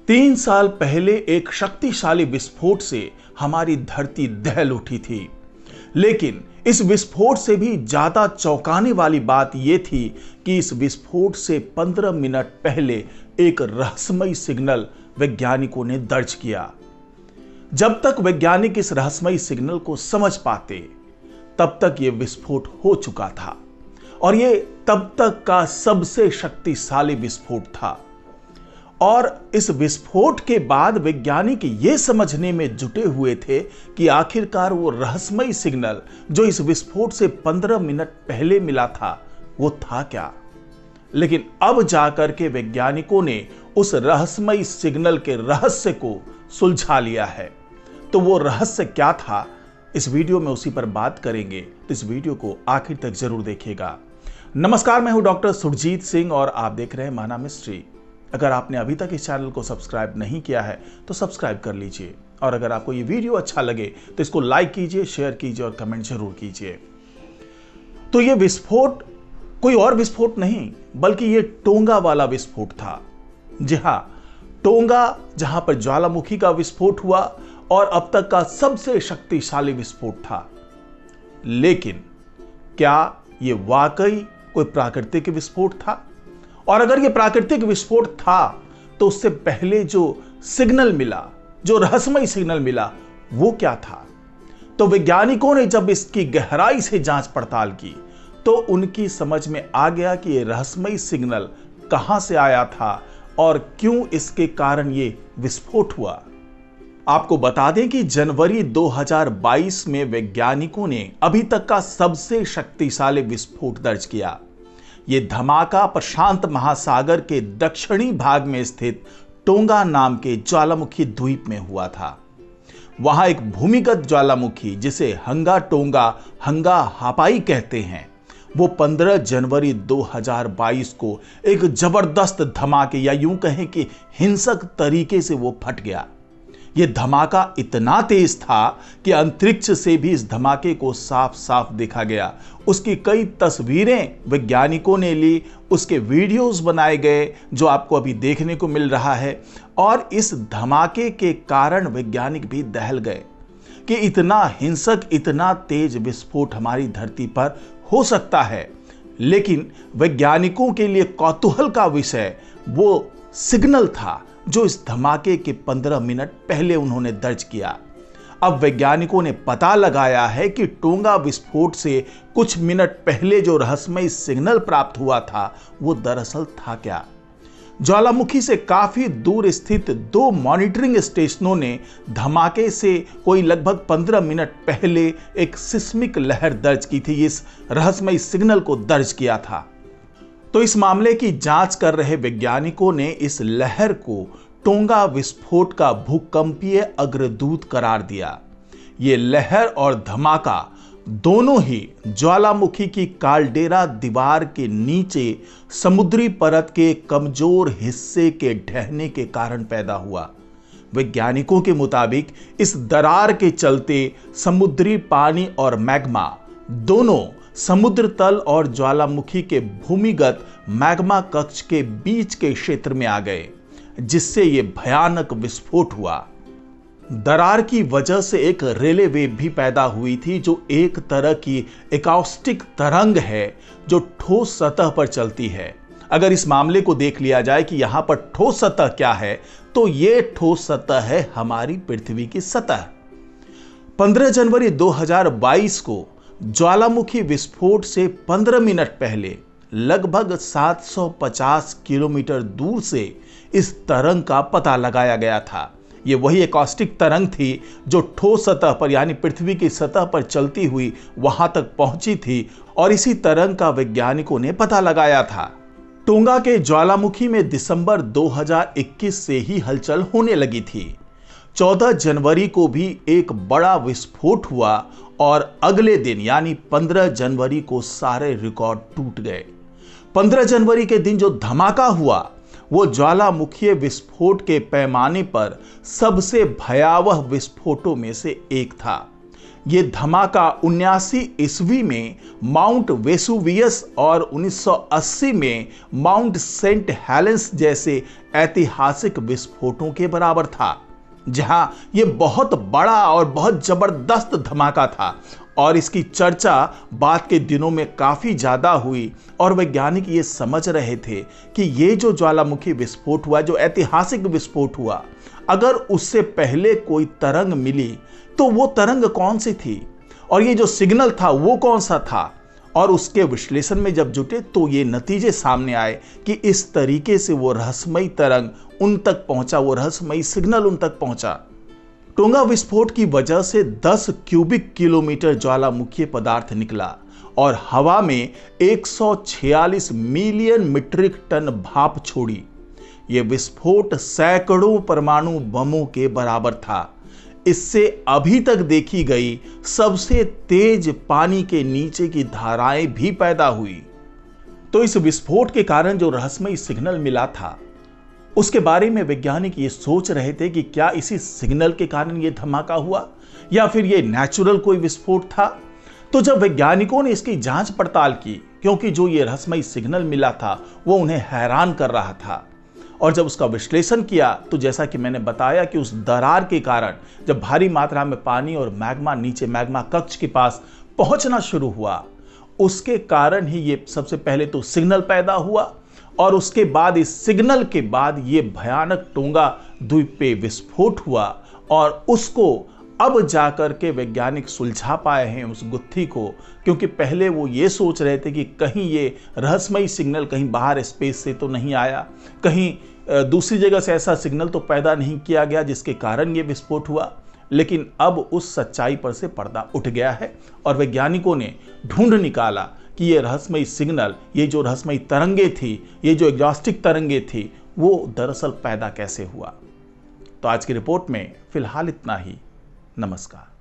3 साल पहले एक शक्तिशाली विस्फोट से हमारी धरती दहल उठी थी। लेकिन इस विस्फोट से भी ज्यादा चौंकाने वाली बात यह थी कि इस विस्फोट से 15 मिनट पहले एक रहस्यमयी सिग्नल वैज्ञानिकों ने दर्ज किया। जब तक वैज्ञानिक इस रहस्यमयी सिग्नल को समझ पाते, तब तक यह विस्फोट हो चुका था और यह तब तक का सबसे शक्तिशाली विस्फोट था। और इस विस्फोट के बाद वैज्ञानिक ये समझने में जुटे हुए थे कि आखिरकार वो रहस्यमयी सिग्नल जो इस विस्फोट से 15 मिनट पहले मिला था, वो था क्या। लेकिन अब जाकर के वैज्ञानिकों ने उस रहस्यमयी सिग्नल के रहस्य को सुलझा लिया है। तो वो रहस्य क्या था, इस वीडियो में उसी पर बात करेंगे। तो इस वीडियो को आखिर तक जरूर देखिएगा। नमस्कार, मैं हूं डॉक्टर सुरजीत सिंह और आप देख रहे हैं महाना मिस्ट्री। अगर आपने अभी तक इस चैनल को सब्सक्राइब नहीं किया है तो सब्सक्राइब कर लीजिए, और अगर आपको ये वीडियो अच्छा लगे तो इसको लाइक कीजिए, शेयर कीजिए और कमेंट जरूर कीजिए। तो ये विस्फोट कोई और विस्फोट नहीं, बल्कि ये टोंगा वाला विस्फोट था। जी हां, टोंगा, जहां पर ज्वालामुखी का विस्फोट हुआ और अब तक का सबसे शक्तिशाली विस्फोट था। लेकिन क्या ये वाकई कोई प्राकृतिक विस्फोट था? और अगर यह प्राकृतिक विस्फोट था तो उससे पहले जो सिग्नल मिला, जो रहस्यमयी सिग्नल मिला, वो क्या था? तो वैज्ञानिकों ने जब इसकी गहराई से जांच पड़ताल की तो उनकी समझ में आ गया कि यह रहस्यमयी सिग्नल कहां से आया था और क्यों इसके कारण ये विस्फोट हुआ। आपको बता दें कि जनवरी 2022 में वैज्ञानिकों ने अभी तक का सबसे शक्तिशाली विस्फोट दर्ज किया। यह धमाका प्रशांत महासागर के दक्षिणी भाग में स्थित टोंगा नाम के ज्वालामुखी द्वीप में हुआ था। वहां एक भूमिगत ज्वालामुखी, जिसे हंगा टोंगा हंगा हापाई कहते हैं, वो 15 जनवरी 2022 को एक जबरदस्त धमाके, या यूं कहें कि हिंसक तरीके से वो फट गया। यह धमाका इतना तेज था कि अंतरिक्ष से भी इस धमाके को साफ साफ देखा गया। उसकी कई तस्वीरें वैज्ञानिकों ने ली, उसके वीडियोस बनाए गए जो आपको अभी देखने को मिल रहा है। और इस धमाके के कारण वैज्ञानिक भी दहल गए कि इतना हिंसक, इतना तेज विस्फोट हमारी धरती पर हो सकता है। लेकिन वैज्ञानिकों के लिए कौतूहल का विषय वो सिग्नल था जो इस धमाके के 15 मिनट पहले उन्होंने दर्ज किया। अब वैज्ञानिकों ने पता लगाया है कि टोंगा विस्फोट से कुछ मिनट पहले जो रहस्यमयी सिग्नल प्राप्त हुआ था, वो दरअसल था क्या। ज्वालामुखी से काफी दूर स्थित 2 मॉनिटरिंग स्टेशनों ने धमाके से कोई लगभग 15 मिनट पहले एक सिस्मिक लहर दर्ज की थी। इस रहस्यमयी सिग्नल को दर्ज किया था। तो इस मामले की जांच कर रहे वैज्ञानिकों ने इस लहर को टोंगा विस्फोट का भूकंपीय अग्रदूत करार दिया। ये लहर और धमाका दोनों ही ज्वालामुखी की काल्डेरा दीवार के नीचे समुद्री परत के कमजोर हिस्से के ढहने के कारण पैदा हुआ। वैज्ञानिकों के मुताबिक इस दरार के चलते समुद्री पानी और मैग्मा दोनों समुद्र तल और ज्वालामुखी के भूमिगत मैग्मा कक्ष के बीच के क्षेत्र में आ गए, जिससे यह भयानक विस्फोट हुआ। दरार की वजह से एक रेले वेव भी पैदा हुई थी, जो एक तरह की एकॉस्टिक तरंग है जो ठोस सतह पर चलती है। अगर इस मामले को देख लिया जाए कि यहां पर ठोस सतह क्या है, तो यह ठोस सतह है हमारी पृथ्वी की सतह। 15 जनवरी 2022 को ज्वालामुखी विस्फोट से 15 मिनट पहले लगभग 750 किलोमीटर दूर से इस तरंग का पता लगाया गया था। यह वही एकॉस्टिक तरंग थी जो ठोस सतह पर, यानी पृथ्वी की सतह पर चलती हुई वहां तक पहुंची थी, और इसी तरंग का वैज्ञानिकों ने पता लगाया था। टोंगा के ज्वालामुखी में दिसंबर 2021 से ही हलचल होने लगी थी। 14 जनवरी को भी एक बड़ा विस्फोट हुआ और अगले दिन यानी 15 जनवरी को सारे रिकॉर्ड टूट गए। 15 जनवरी के दिन जो धमाका हुआ, वो ज्वालामुखीय विस्फोट के पैमाने पर सबसे भयावह विस्फोटों में से एक था। ये धमाका 79 ईस्वी में माउंट वेसुवियस और 1980 में माउंट सेंट हेलेंस जैसे ऐतिहासिक विस्फोटों के बराबर था, जहां ये बहुत बड़ा और बहुत जबरदस्त धमाका था और इसकी चर्चा बाद के दिनों में काफी ज्यादा हुई और वैज्ञानिक ये समझ रहे थे कि ये जो ज्वालामुखी विस्फोट हुआ, जो ऐतिहासिक विस्फोट हुआ, अगर उससे पहले कोई तरंग मिली तो वो तरंग कौन सी थी और ये जो सिग्नल था वो कौन सा था। और उसके विश्लेषण में जब जुटे तो ये नतीजे सामने आए कि इस तरीके से वो रहस्यमयी तरंग उन तक पहुंचा, वो रहस्यमयी सिग्नल उन तक पहुंचा। टोंगा विस्फोट की वजह से 10 क्यूबिक किलोमीटर ज्वालामुखी पदार्थ निकला और हवा में 146 मिलियन मीट्रिक टन भाप छोड़ी। यह विस्फोट सैकड़ों परमाणु बमों के बराबर था। इससे अभी तक देखी गई सबसे तेज पानी के नीचे की धाराएं भी पैदा हुई। तो इस विस्फोट के कारण जो रहस्यमयी सिग्नल मिला था, उसके बारे में वैज्ञानिक ये सोच रहे थे कि क्या इसी सिग्नल के कारण ये धमाका हुआ या फिर ये नेचुरल कोई विस्फोट था। तो जब वैज्ञानिकों ने इसकी जांच पड़ताल की, क्योंकि जो ये रहस्यमयी सिग्नल मिला था वो उन्हें हैरान कर रहा था, और जब उसका विश्लेषण किया तो जैसा कि मैंने बताया कि उस दरार के कारण जब भारी मात्रा में पानी और मैग्मा नीचे मैग्मा कक्ष के पास पहुंचना शुरू हुआ, उसके कारण ही ये सबसे पहले तो सिग्नल पैदा हुआ और उसके बाद इस सिग्नल के बाद ये भयानक टोंगा द्वीप पे विस्फोट हुआ। और उसको अब जाकर के वैज्ञानिक सुलझा पाए हैं उस गुत्थी को, क्योंकि पहले वो ये सोच रहे थे कि कहीं ये रहस्यमयी सिग्नल कहीं बाहर स्पेस से तो नहीं आया, कहीं दूसरी जगह से ऐसा सिग्नल तो पैदा नहीं किया गया जिसके कारण ये विस्फोट हुआ। लेकिन अब उस सच्चाई पर से पर्दा उठ गया है और वैज्ञानिकों ने ढूंढ निकाला कि ये रहस्यमयी सिग्नल, ये जो रहस्यमयी तरंगे थी, ये जो एग्जॉस्टिक तरंगे थी, वो दरअसल पैदा कैसे हुआ। तो आज की रिपोर्ट में फिलहाल इतना ही। नमस्कार।